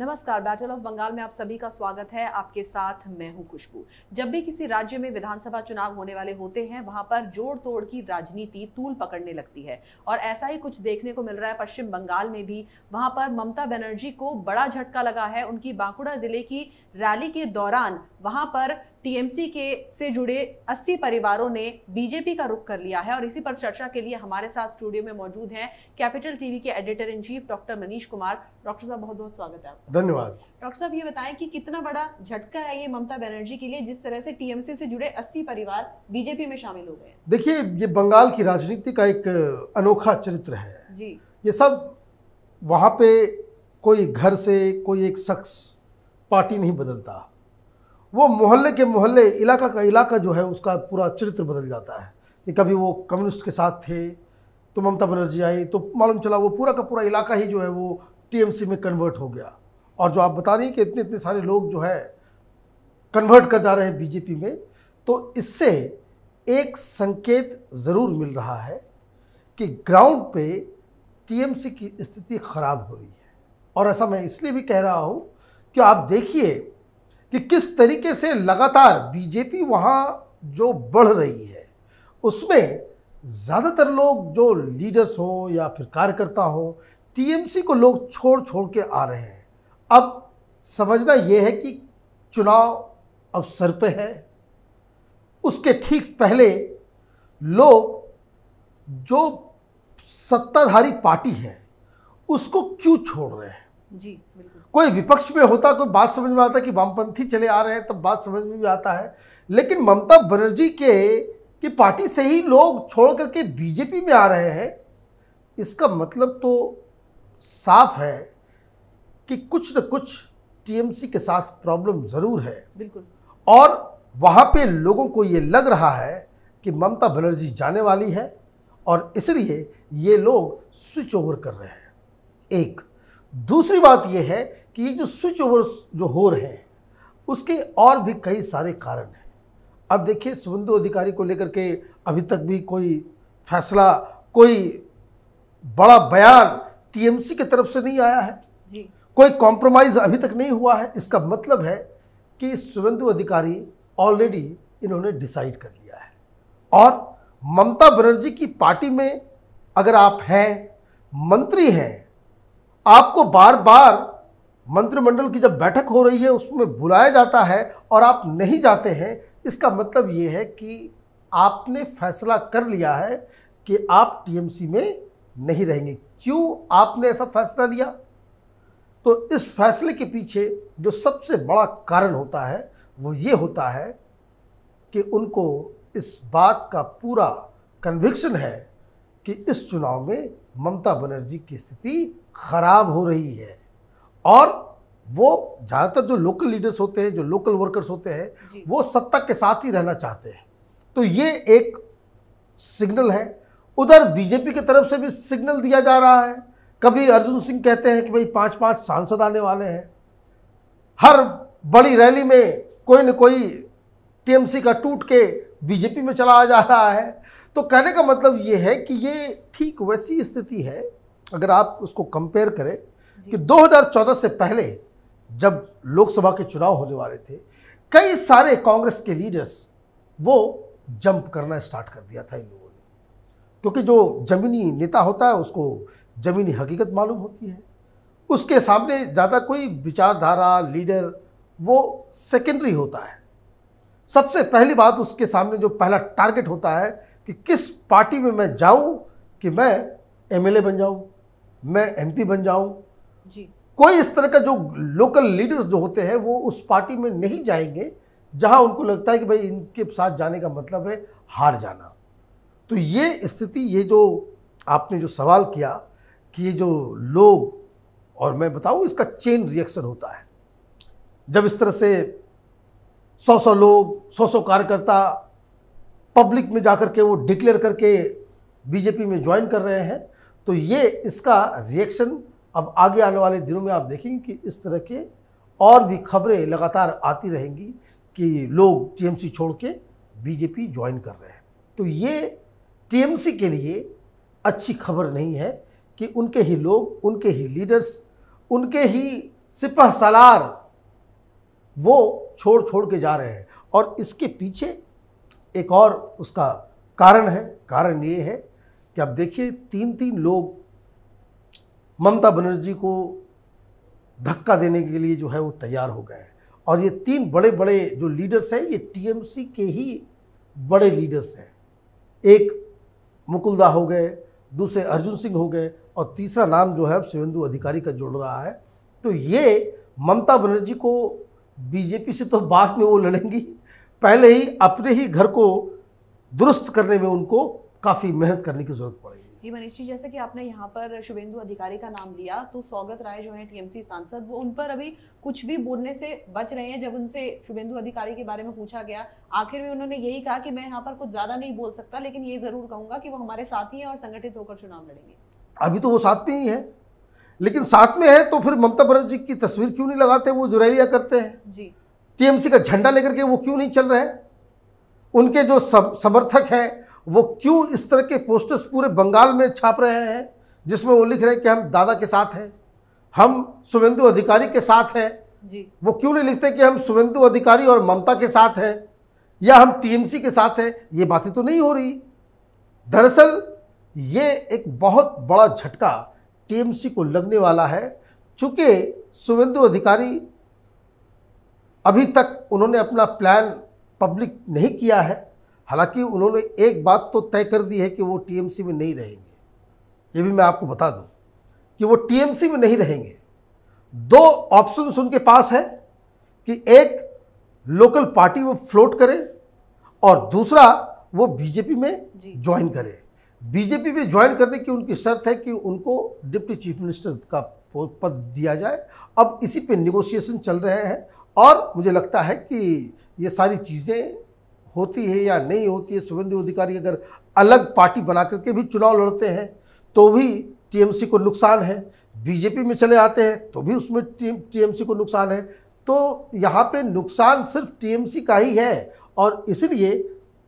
नमस्कार, battle of Bengal में आप सभी का स्वागत है। आपके साथ मैं हूं खुशबू। जब भी किसी राज्य में विधानसभा चुनाव होने वाले होते हैं, वहां पर जोड़ तोड़ की राजनीति तूल पकड़ने लगती है और ऐसा ही कुछ देखने को मिल रहा है पश्चिम बंगाल में भी। वहां पर ममता बनर्जी को बड़ा झटका लगा है। उनकी बांकुड़ा जिले की रैली के दौरान वहां पर टीएमसी के से जुड़े 80 परिवारों ने बीजेपी का रुख कर लिया है और इसी पर चर्चा के लिए हमारे साथ स्टूडियो में मौजूद हैं कैपिटल टीवी के editor in chief doctor Manish Kumar. Doctor साहब, बहुत बहुत स्वागत है आपका। धन्यवाद। डॉक्टर साहब, ये बताएं कि कितना बड़ा झटका है ये ममता बनर्जी के लिए, जिस तरह से टीएमसी से जुड़े 80 परिवार बीजेपी में शामिल हो गए। देखिए, ये बंगाल की राजनीति का एक अनोखा चरित्र है जी। ये सब वहाँ पे कोई घर से कोई एक शख्स पार्टी नहीं बदलता, वो मोहल्ले के मोहल्ले, इलाका का इलाका जो है उसका पूरा चरित्र बदल जाता है। कि कभी वो कम्युनिस्ट के साथ थे तो ममता बनर्जी आई तो मालूम चला वो पूरा का पूरा इलाका ही जो है वो टीएमसी में कन्वर्ट हो गया। और जो आप बता रही हैं कि इतने इतने सारे लोग जो है कन्वर्ट कर जा रहे हैं बीजेपी में, तो इससे एक संकेत ज़रूर मिल रहा है कि ग्राउंड पे टीएमसी की स्थिति ख़राब हो रही है। और ऐसा मैं इसलिए भी कह रहा हूँ कि आप देखिए कि किस तरीके से लगातार बीजेपी वहाँ जो बढ़ रही है उसमें ज़्यादातर लोग जो लीडर्स हों या फिर कार्यकर्ता हों, टीएमसी को लोग छोड़ छोड़ के आ रहे हैं। अब समझना ये है कि चुनाव अब सर पे है, उसके ठीक पहले लोग जो सत्ताधारी पार्टी है उसको क्यों छोड़ रहे हैं। जी बिल्कुल। कोई विपक्ष में होता, कोई बात समझ में आता कि वामपंथी चले आ रहे हैं, तब बात समझ में भी आता है। लेकिन ममता बनर्जी की पार्टी से ही लोग छोड़ करके बीजेपी में आ रहे हैं, इसका मतलब तो साफ है कि कुछ न कुछ टीएमसी के साथ प्रॉब्लम ज़रूर है। बिल्कुल। और वहाँ पे लोगों को ये लग रहा है कि ममता बनर्जी जाने वाली है और इसलिए ये लोग स्विच ओवर कर रहे हैं। एक दूसरी बात यह है कि ये जो स्विच ओवर जो हो रहे हैं उसके और भी कई सारे कारण हैं। अब देखिए, शुभेंदु अधिकारी को लेकर के अभी तक भी कोई फैसला, कोई बड़ा बयान टीएमसी की तरफ से नहीं आया है जी। कोई कॉम्प्रोमाइज़ अभी तक नहीं हुआ है। इसका मतलब है कि शुभेंदु अधिकारी ऑलरेडी इन्होंने डिसाइड कर लिया है। और ममता बनर्जी की पार्टी में अगर आप हैं, मंत्री हैं, आपको बार बार मंत्रिमंडल की जब बैठक हो रही है उसमें बुलाया जाता है और आप नहीं जाते हैं, इसका मतलब ये है कि आपने फैसला कर लिया है कि आप टीएमसी में नहीं रहेंगे। क्यों आपने ऐसा फैसला लिया? तो इस फैसले के पीछे जो सबसे बड़ा कारण होता है वो ये होता है कि उनको इस बात का पूरा कन्विक्शन है कि इस चुनाव में ममता बनर्जी की स्थिति खराब हो रही है। और वो ज़्यादातर जो लोकल लीडर्स होते हैं, जो लोकल वर्कर्स होते हैं, वो सत्ता के साथ ही रहना चाहते हैं। तो ये एक सिग्नल है। उधर बीजेपी की तरफ से भी सिग्नल दिया जा रहा है। कभी अर्जुन सिंह कहते हैं कि भाई 5-5 सांसद आने वाले हैं, हर बड़ी रैली में कोई न कोई टीएमसी का टूट के बीजेपी में चला जा रहा है। तो कहने का मतलब ये है कि ये ठीक वैसी स्थिति है अगर आप उसको कंपेयर करें कि 2014 से पहले जब लोकसभा के चुनाव होने वाले थे, कई सारे कांग्रेस के लीडर्स वो जंप करना स्टार्ट कर दिया था इन लोगों ने, क्योंकि जो ज़मीनी नेता होता है उसको ज़मीनी हकीकत मालूम होती है। उसके सामने ज़्यादा कोई विचारधारा लीडर वो सेकेंडरी होता है। सबसे पहली बात उसके सामने जो पहला टारगेट होता है कि किस पार्टी में मैं जाऊं कि मैं एमएलए बन जाऊं, मैं एमपी बन जाऊं। जी। कोई इस तरह का जो लोकल लीडर्स जो होते हैं वो उस पार्टी में नहीं जाएंगे जहां उनको लगता है कि भाई इनके साथ जाने का मतलब है हार जाना। तो ये स्थिति, ये जो आपने जो सवाल किया कि ये जो लोग, और मैं बताऊं इसका चेन रिएक्शन होता है। जब इस तरह से 100 लोग, 100 कार्यकर्ता पब्लिक में जाकर के वो डिक्लेयर करके बीजेपी में ज्वाइन कर रहे हैं, तो ये इसका रिएक्शन अब आगे आने वाले दिनों में आप देखेंगे कि इस तरह के और भी खबरें लगातार आती रहेंगी कि लोग टीएमसी छोड़ के बीजेपी ज्वाइन कर रहे हैं। तो ये टीएमसी के लिए अच्छी खबर नहीं है कि उनके ही लोग, उनके ही लीडर्स, उनके ही सिपह सालार वो छोड़ छोड़ के जा रहे हैं। और इसके पीछे एक और उसका कारण है। कारण ये है कि अब देखिए 3-3 लोग ममता बनर्जी को धक्का देने के लिए जो है वो तैयार हो गए हैं। और ये 3 बड़े बड़े जो लीडर्स हैं ये टीएमसी के ही बड़े लीडर्स हैं। एक मुकुल दा हो गए, दूसरे अर्जुन सिंह हो गए और तीसरा नाम जो है अब शुवेंदु अधिकारी का जुड़ रहा है। तो ये ममता बनर्जी को बीजेपी से तो बाद में वो लड़ेंगी, पहले ही अपने ही घर को दुरुस्त करने में उनको काफ़ी मेहनत करने की जरूरत पड़ेगी। जी मनीष जी, जैसे कि आपने यहाँ पर शुवेंदु अधिकारी का नाम लिया, तो सौगत राय जो है टीएमसी सांसद, वो उन पर अभी कुछ भी बोलने से बच रहे हैं। जब उनसे शुवेंदु अधिकारी के बारे में पूछा गया, आखिर में उन्होंने यही कहा कि मैं यहाँ पर कुछ ज़्यादा नहीं बोल सकता, लेकिन ये ज़रूर कहूँगा कि वो हमारे साथी हैं और संगठित होकर चुनाव लड़ेंगे। अभी तो वो साथ में ही है, लेकिन साथ में है तो फिर ममता बनर्जी की तस्वीर क्यों नहीं लगाते? वो जो रैलियाँ करते हैं जी, टीएमसी का झंडा लेकर के वो क्यों नहीं चल रहे हैं? उनके जो समर्थक हैं वो क्यों इस तरह के पोस्टर्स पूरे बंगाल में छाप रहे हैं जिसमें वो लिख रहे हैं कि हम दादा के साथ हैं, हम शुवेंदु अधिकारी के साथ हैं जी। वो क्यों नहीं लिखते कि हम शुवेंदु अधिकारी और ममता के साथ हैं या हम टीएमसी के साथ हैं? ये बातें तो नहीं हो रही। दरअसल ये एक बहुत बड़ा झटका टीएमसी को लगने वाला है, चूँकि शुवेंदु अधिकारी अभी तक उन्होंने अपना प्लान पब्लिक नहीं किया है। हालांकि उन्होंने एक बात तो तय कर दी है कि वो टीएमसी में नहीं रहेंगे। ये भी मैं आपको बता दूं कि वो टीएमसी में नहीं रहेंगे। 2 ऑप्शंस उनके पास है कि एक लोकल पार्टी वो फ्लोट करे और दूसरा वो बीजेपी में ज्वाइन करे। बीजेपी में ज्वाइन करने की उनकी शर्त है कि उनको डिप्टी चीफ मिनिस्टर का पद दिया जाए। अब इसी पे निगोशिएशन चल रहे हैं और मुझे लगता है कि ये सारी चीज़ें होती है या नहीं होती है। शुवेंदु अधिकारी अगर अलग पार्टी बना करके भी चुनाव लड़ते हैं तो भी टीएमसी को नुकसान है, बीजेपी में चले आते हैं तो भी उसमें टीएमसी को नुकसान है। तो यहाँ पे नुकसान सिर्फ टीएमसी का ही है और इसलिए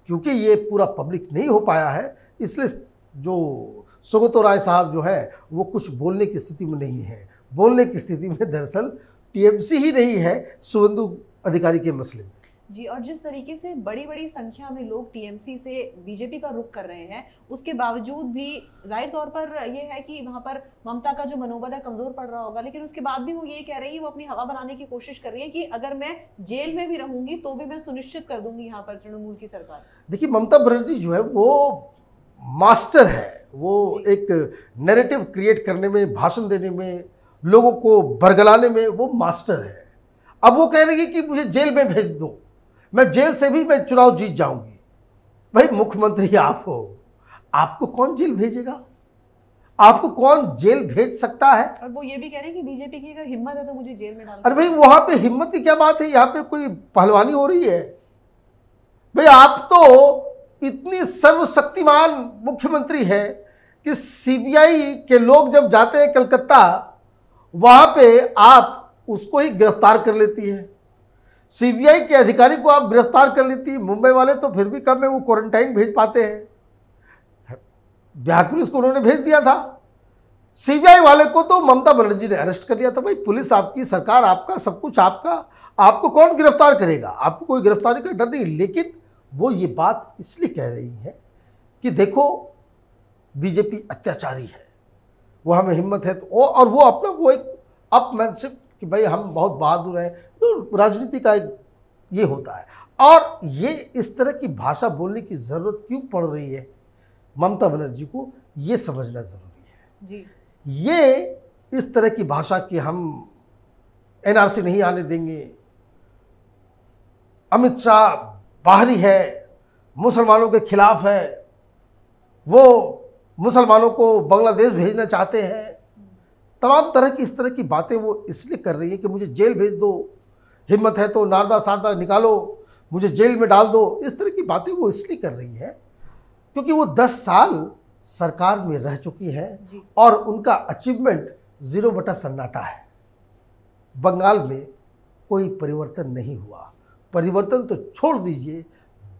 क्योंकि ये पूरा पब्लिक नहीं हो पाया है, इसलिए जो सौगत राय साहब जो है वो कुछ बोलने की स्थिति में नहीं है। बोलने की स्थिति में दरअसल टीएमसी ही नहीं है शुवेंदु अधिकारी के मसले में। जी, और जिस तरीके से बड़ी बड़ी संख्या में लोग टीएमसी से बीजेपी का रुख कर रहे हैं, उसके बावजूद भी जाहिर तौर पर ये है कि वहां पर ममता का जो मनोबल है कमजोर पड़ रहा होगा, लेकिन उसके बाद भी वो ये कह रही है, वो अपनी हवा बनाने की कोशिश कर रही है कि अगर मैं जेल में भी रहूंगी तो भी मैं सुनिश्चित कर दूंगी यहाँ पर तृणमूल की सरकार। देखिए ममता बनर्जी जो है वो मास्टर है, वो एक नैरेटिव क्रिएट करने में, भाषण देने में, लोगों को बरगलाने में वो मास्टर है। अब वो कह रही है कि मुझे जेल में भेज दो, मैं जेल से भी मैं चुनाव जीत जाऊंगी। भाई मुख्यमंत्री आप हो, आपको कौन जेल भेजेगा? आपको कौन जेल भेज सकता है? और वो ये भी कह रहे हैं कि बीजेपी की अगर हिम्मत है तो मुझे जेल में डाल। अरे भाई वहां पे हिम्मत की क्या बात है? यहाँ पे कोई पहलवानी हो रही है? भाई आप तो इतनी सर्वशक्तिमान मुख्यमंत्री है कि सीबीआई के लोग जब जाते हैं कलकत्ता, वहां पे आप उसको ही गिरफ्तार कर लेती है। सीबीआई के अधिकारी को आप गिरफ्तार कर लेती है। मुंबई वाले तो फिर भी कम है, वो क्वारंटाइन भेज पाते हैं। बिहार पुलिस को उन्होंने भेज दिया था। सीबीआई वाले को तो ममता बनर्जी ने अरेस्ट कर लिया था। भाई पुलिस आपकी, सरकार आपका, सब कुछ आपका, आपको कौन गिरफ्तार करेगा? आपको कोई गिरफ्तारी का डर नहीं। लेकिन वो ये बात इसलिए कह रही है कि देखो बीजेपी अत्याचारी है, वो हमें हिम्मत है तो और वो अपना वो एक अपमैनशिप कि भाई हम बहुत बहादुर हैं, तो राजनीति का एक ये होता है। और ये इस तरह की भाषा बोलने की ज़रूरत क्यों पड़ रही है ममता बनर्जी को, ये समझना ज़रूरी है जी। ये इस तरह की भाषा कि हम एनआरसी नहीं आने देंगे, अमित शाह बाहरी है, मुसलमानों के खिलाफ है, वो मुसलमानों को बांग्लादेश भेजना चाहते हैं, तमाम तरह की इस तरह की बातें वो इसलिए कर रही है कि मुझे जेल भेज दो, हिम्मत है तो नारदा सारदा निकालो, मुझे जेल में डाल दो। इस तरह की बातें वो इसलिए कर रही है क्योंकि वो 10 साल सरकार में रह चुकी हैं और उनका अचीवमेंट 0 सन्नाटा है। बंगाल में कोई परिवर्तन नहीं हुआ। परिवर्तन तो छोड़ दीजिए,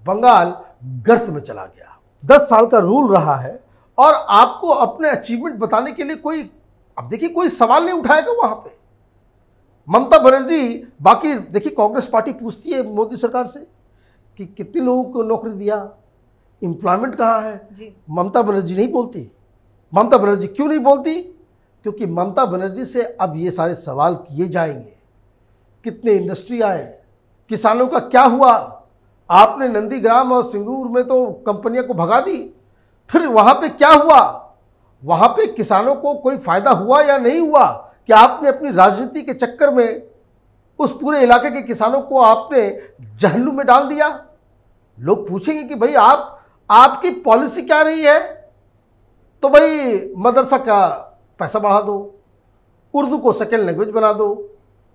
बंगाल गर्त में चला गया। 10 साल का रूल रहा है और आपको अपने अचीवमेंट बताने के लिए कोई, अब देखिए कोई सवाल नहीं उठाएगा वहाँ पे। ममता बनर्जी, बाकी देखिए कांग्रेस पार्टी पूछती है मोदी सरकार से कि कितने लोगों को नौकरी दिया, एम्प्लॉयमेंट कहाँ है, ममता बनर्जी नहीं बोलती। ममता बनर्जी क्यों नहीं बोलती? क्योंकि ममता बनर्जी से अब ये सारे सवाल किए जाएंगे, कितने इंडस्ट्री आए, किसानों का क्या हुआ, आपने नंदीग्राम और सिंगूर में तो कंपनियां को भगा दी, फिर वहाँ पे क्या हुआ, वहाँ पे किसानों को कोई फायदा हुआ या नहीं हुआ, कि आपने अपनी राजनीति के चक्कर में उस पूरे इलाके के किसानों को आपने जहन्नुम में डाल दिया। लोग पूछेंगे कि भाई आपकी पॉलिसी क्या रही है, तो भाई मदरसा का पैसा बढ़ा दो, उर्दू को सेकेंड लैंग्वेज बना दो,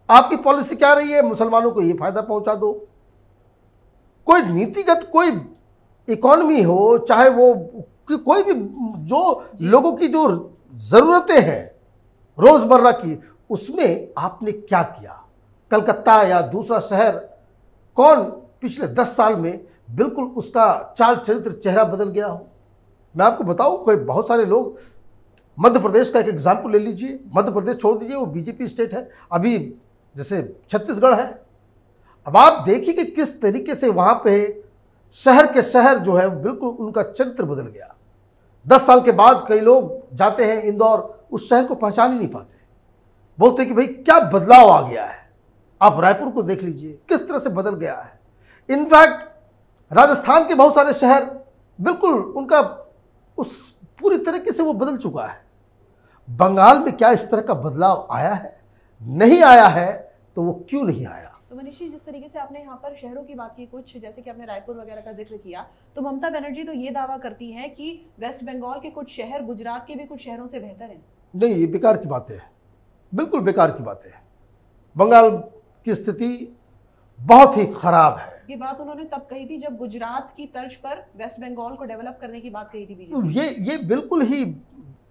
आपकी पॉलिसी क्या रही है, मुसलमानों को ये फायदा पहुंचा दो। कोई नीतिगत कोई इकॉनमी हो, चाहे वो कोई भी जो लोगों की जो ज़रूरतें हैं रोज़मर्रा की, उसमें आपने क्या किया? कलकत्ता या दूसरा शहर, कौन पिछले 10 साल में बिल्कुल उसका चाल चरित्र चेहरा बदल गया हो? मैं आपको बताऊं, कोई बहुत सारे लोग, मध्य प्रदेश का एक एग्जाम्पल ले लीजिए, मध्य प्रदेश छोड़ दीजिए, वो बीजेपी स्टेट है, अभी जैसे छत्तीसगढ़ है। अब आप देखिए कि किस तरीके से वहाँ पे शहर के शहर जो है बिल्कुल उनका चरित्र बदल गया। 10 साल के बाद कई लोग जाते हैं इंदौर, उस शहर को पहचान ही नहीं पाते, बोलते कि भाई क्या बदलाव आ गया है। आप रायपुर को देख लीजिए किस तरह से बदल गया है। इनफैक्ट राजस्थान के बहुत सारे शहर बिल्कुल उनका उस पूरी तरीके से वो बदल चुका है। बंगाल में क्या इस तरह का बदलाव आया है? नहीं आया है, तो वो क्यों नहीं आया? तो मनीष जी, जिस तरीके से आपने यहाँ पर शहरों की बात की, कुछ जैसे कि आपने रायपुर वगैरह का जिक्र किया, तो ममता बनर्जी तो ये दावा करती हैं कि वेस्ट बंगाल के कुछ शहर गुजरात के भी कुछ शहरों से बेहतर हैं। नहीं, ये बेकार की बातें हैं, बिल्कुल बेकार की बातें हैं। बंगाल की स्थिति बहुत ही खराब है। ये बात उन्होंने तब कही थी जब गुजरात की तर्ज पर वेस्ट बंगाल को डेवलप करने की बात कही थी बीजेपी। तो ये बिल्कुल ही,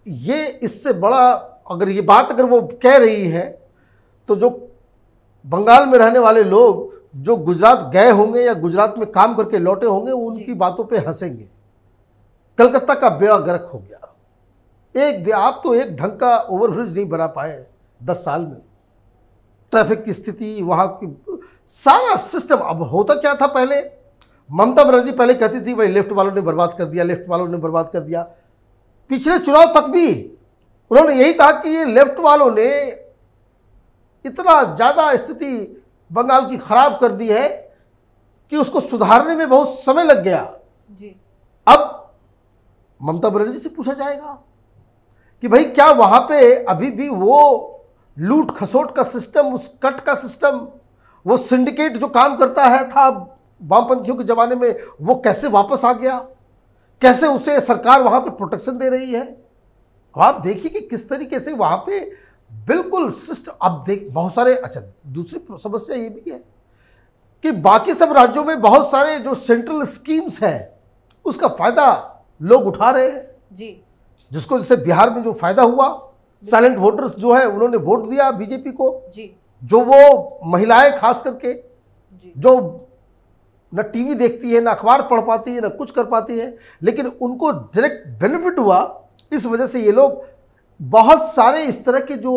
ये इससे बड़ा अगर ये बात अगर वो कह रही है, तो जो बंगाल में रहने वाले लोग जो गुजरात गए होंगे या गुजरात में काम करके लौटे होंगे, वो उनकी बातों पे हंसेंगे। कलकत्ता का बेड़ा गर्क हो गया। आप तो एक ढंग का ओवरब्रिज नहीं बना पाए 10 साल में। ट्रैफिक की स्थिति, वहाँ की सारा सिस्टम। अब होता क्या था पहले, ममता बनर्जी पहले कहती थी भाई लेफ्ट वालों ने बर्बाद कर दिया, लेफ्ट वालों ने बर्बाद कर दिया। पिछले चुनाव तक भी उन्होंने यही कहा कि ये लेफ्ट वालों ने इतना ज़्यादा स्थिति बंगाल की खराब कर दी है कि उसको सुधारने में बहुत समय लग गया जी। अब ममता बनर्जी से पूछा जाएगा कि भाई क्या वहाँ पे अभी भी वो लूट खसोट का सिस्टम, उस कट का सिस्टम, वो सिंडिकेट जो काम करता है था वामपंथियों के ज़माने में, वो कैसे वापस आ गया? कैसे उसे सरकार वहाँ पे प्रोटेक्शन दे रही है? अब आप देखिए कि किस तरीके से वहाँ पे बिल्कुल सिस्टम। अब देख बहुत सारे, अच्छा दूसरी समस्या ये भी है कि बाकी सब राज्यों में बहुत सारे जो सेंट्रल स्कीम्स हैं उसका फ़ायदा लोग उठा रहे हैं जी। जिसको जैसे बिहार में जो फ़ायदा हुआ, साइलेंट वोटर्स जो है उन्होंने वोट दिया बीजेपी को जी। जो वो महिलाएं खास करके जी। जो न टीवी देखती है, न अखबार पढ़ पाती है, न कुछ कर पाती है, लेकिन उनको डायरेक्ट बेनिफिट हुआ। इस वजह से ये लोग बहुत सारे इस तरह के जो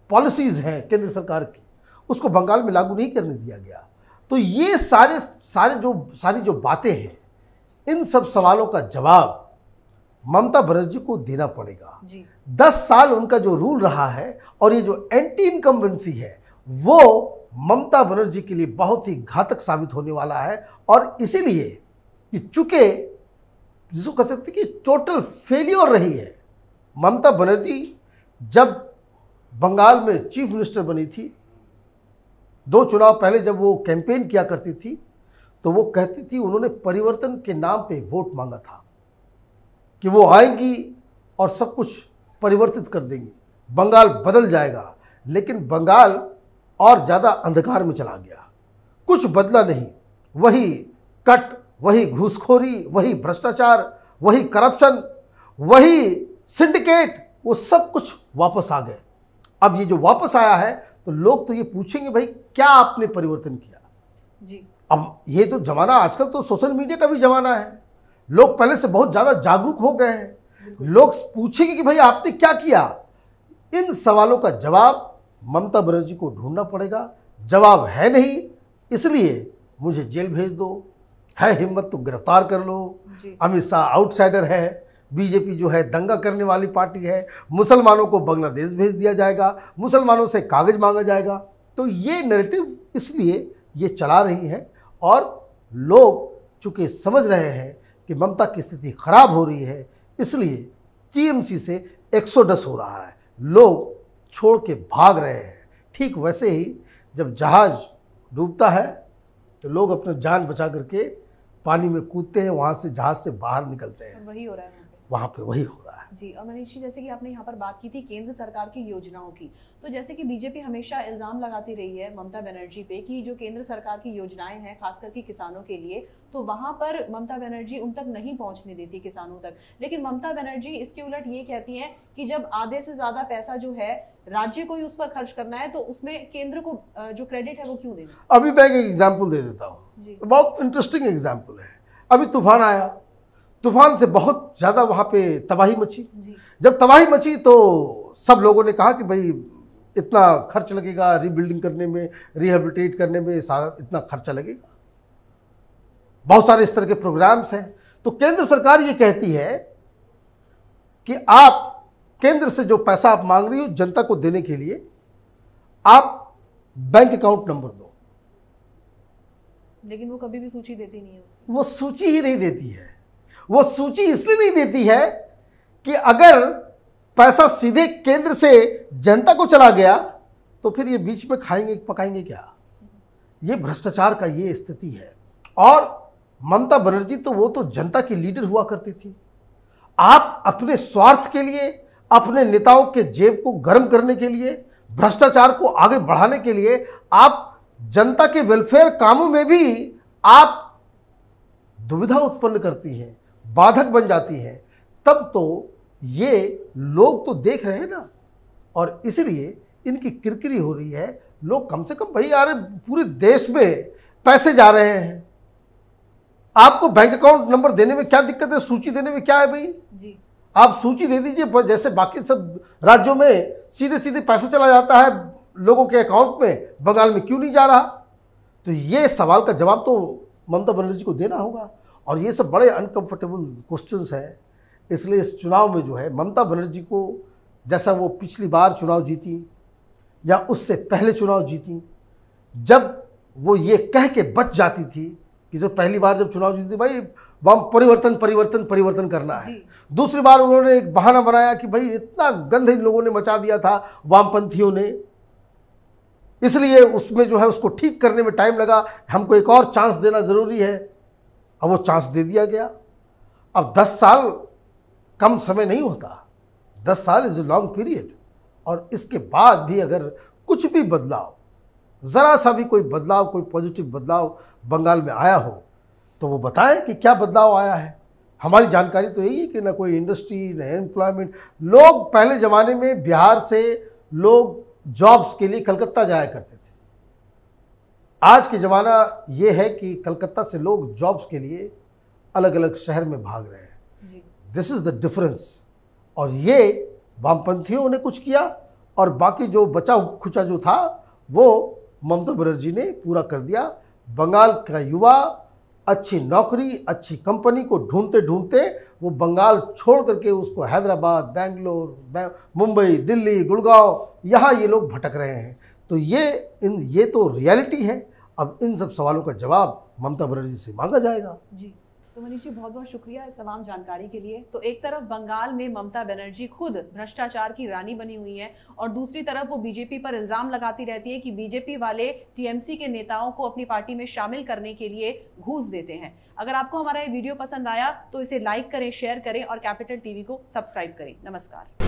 पॉलिसीज़ हैं केंद्र सरकार की, उसको बंगाल में लागू नहीं करने दिया गया। तो ये सारी जो बातें हैं, इन सब सवालों का जवाब ममता बनर्जी को देना पड़ेगा जी। 10 साल उनका जो रूल रहा है और ये जो एंटी इनकम्बेंसी है, वो ममता बनर्जी के लिए बहुत ही घातक साबित होने वाला है। और इसीलिए कि चूंकि जिसको कह सकते कि टोटल फेलियर रही है ममता बनर्जी। जब बंगाल में चीफ मिनिस्टर बनी थी, 2 चुनाव पहले जब वो कैंपेन किया करती थी, तो वो कहती थी, उन्होंने परिवर्तन के नाम पे वोट मांगा था कि वो आएंगी और सब कुछ परिवर्तित कर देंगी, बंगाल बदल जाएगा। लेकिन बंगाल और ज़्यादा अंधकार में चला गया, कुछ बदला नहीं। वही कट, वही घूसखोरी, वही भ्रष्टाचार, वही करप्शन, वही सिंडिकेट, वो सब कुछ वापस आ गए। अब ये जो वापस आया है, तो लोग तो ये पूछेंगे भाई क्या आपने परिवर्तन किया जी। अब ये तो ज़माना, आजकल तो सोशल मीडिया का भी ज़माना है, लोग पहले से बहुत ज़्यादा जागरूक हो गए हैं। लोग पूछेंगे कि भाई आपने क्या किया। इन सवालों का जवाब ममता बनर्जी को ढूंढना पड़ेगा। जवाब है नहीं, इसलिए मुझे जेल भेज दो, है हिम्मत तो गिरफ्तार कर लो। अमित शाह आउटसाइडर है, बीजेपी जो है दंगा करने वाली पार्टी है, मुसलमानों को बांग्लादेश भेज दिया जाएगा, मुसलमानों से कागज मांगा जाएगा। तो ये नैरेटिव इसलिए ये चला रही है, और लोग चूँकि समझ रहे हैं कि ममता की स्थिति खराब हो रही है, इसलिए टीएमसी से एक्सोडस हो रहा है, लोग छोड़ के भाग रहे हैं। ठीक वैसे ही जब जहाज़ डूबता है तो लोग अपनी जान बचा करके पानी में कूदते हैं, वहाँ से जहाज़ से बाहर निकलते हैं। वही हो रहा है वहाँ पे वही हो रहा है जी। और मनीष जी, जैसे कि आपने यहाँ पर बात की थी केंद्र सरकार की योजनाओं की, तो जैसे कि बीजेपी हमेशा इल्जाम लगाती रही है ममता बनर्जी पे कि जो केंद्र सरकार की योजनाएं हैं खास करके किसानों के लिए, तो वहां पर ममता बनर्जी उन तक नहीं पहुंचने देती किसानों तक। लेकिन ममता बनर्जी इसके उलट ये कहती हैं कि जब आधे से ज्यादा पैसा जो है राज्य को ही उस पर खर्च करना है, तो उसमें केंद्र को जो क्रेडिट है वो क्यों देना। अभी मैं एक एग्जाम्पल दे देता हूँ, बहुत इंटरेस्टिंग एग्जाम्पल है। अभी तूफान आया, तूफान से बहुत ज़्यादा वहाँ पे तबाही मची। जब तबाही मची तो सब लोगों ने कहा कि भाई इतना खर्च लगेगा रीबिल्डिंग करने में, रिहेबिलिटेट करने में, सारा इतना खर्चा लगेगा। बहुत सारे इस तरह के प्रोग्राम्स हैं। तो केंद्र सरकार ये कहती है कि आप केंद्र से जो पैसा आप मांग रही हो जनता को देने के लिए, आप बैंक अकाउंट नंबर दो। लेकिन वो कभी भी सूची देती नहीं है उसकी। वो सूची ही नहीं देती है। वो सूची इसलिए नहीं देती है कि अगर पैसा सीधे केंद्र से जनता को चला गया तो फिर ये बीच में खाएंगे पकाएंगे क्या। ये भ्रष्टाचार का ये स्थिति है। और ममता बनर्जी तो वो तो जनता की लीडर हुआ करती थी। आप अपने स्वार्थ के लिए, अपने नेताओं के जेब को गर्म करने के लिए, भ्रष्टाचार को आगे बढ़ाने के लिए, आप जनता के वेलफेयर कामों में भी आप दुविधा उत्पन्न करती हैं, बाधक बन जाती हैं। तब तो ये लोग तो देख रहे हैं ना, और इसलिए इनकी किरकिरी हो रही है। लोग कम से कम भाई यार, पूरे देश में पैसे जा रहे हैं, आपको बैंक अकाउंट नंबर देने में क्या दिक्कत है, सूची देने में क्या है भाई जी। आप सूची दे दीजिए, जैसे बाकी सब राज्यों में सीधे सीधे पैसा चला जाता है लोगों के अकाउंट में, बंगाल में क्यों नहीं जा रहा। तो ये सवाल का जवाब तो ममता बनर्जी को देना होगा। और ये सब बड़े अनकंफर्टेबल क्वेश्चंस हैं। इसलिए इस चुनाव में जो है ममता बनर्जी को, जैसा वो पिछली बार चुनाव जीती या उससे पहले चुनाव जीती, जब वो ये कह के बच जाती थी कि जो पहली बार जब चुनाव जीती भाई वाम परिवर्तन परिवर्तन परिवर्तन करना है, दूसरी बार उन्होंने एक बहाना बनाया कि भाई इतना गंद इन लोगों ने मचा दिया था वामपंथियों ने, इसलिए उसमें जो है उसको ठीक करने में टाइम लगा, हमको एक और चांस देना ज़रूरी है। अब वो चांस दे दिया गया। अब 10 साल कम समय नहीं होता, 10 साल इज़ ए लॉन्ग पीरियड। और इसके बाद भी अगर कुछ भी बदलाव, ज़रा सा भी कोई बदलाव, कोई पॉजिटिव बदलाव बंगाल में आया हो तो वो बताएं कि क्या बदलाव आया है। हमारी जानकारी तो यही है कि ना कोई इंडस्ट्री, ना एम्प्लॉयमेंट। लोग पहले ज़माने में बिहार से लोग जॉब्स के लिए कलकत्ता जाया करते थे। आज के ज़माना ये है कि कलकत्ता से लोग जॉब्स के लिए अलग अलग शहर में भाग रहे हैं। This is the difference. और ये वामपंथियों ने कुछ किया और बाकी जो बचा खुचा जो था वो ममता बनर्जी ने पूरा कर दिया। बंगाल का युवा अच्छी नौकरी, अच्छी कंपनी को ढूंढते ढूंढते वो बंगाल छोड़ करके उसको हैदराबाद, बेंगलोर, मुंबई, दिल्ली, गुड़गांव, यहाँ ये लोग भटक रहे हैं। तो ये तो रियलिटी है। अब इन सब सवालों का जवाब ममता बनर्जी से मांगा जाएगा। जी, तो मनीष जी बहुत बहुत शुक्रिया इस तमाम जानकारी के लिए। तो एक तरफ बंगाल में ममता बनर्जी खुद भ्रष्टाचार की रानी बनी हुई है और दूसरी तरफ वो बीजेपी पर इल्जाम लगाती रहती है कि बीजेपी वाले टीएमसी के नेताओं को अपनी पार्टी में शामिल करने के लिए घूस देते हैं। अगर आपको हमारा ये वीडियो पसंद आया तो इसे लाइक करें, शेयर करें और कैपिटल टीवी को सब्सक्राइब करें। नमस्कार।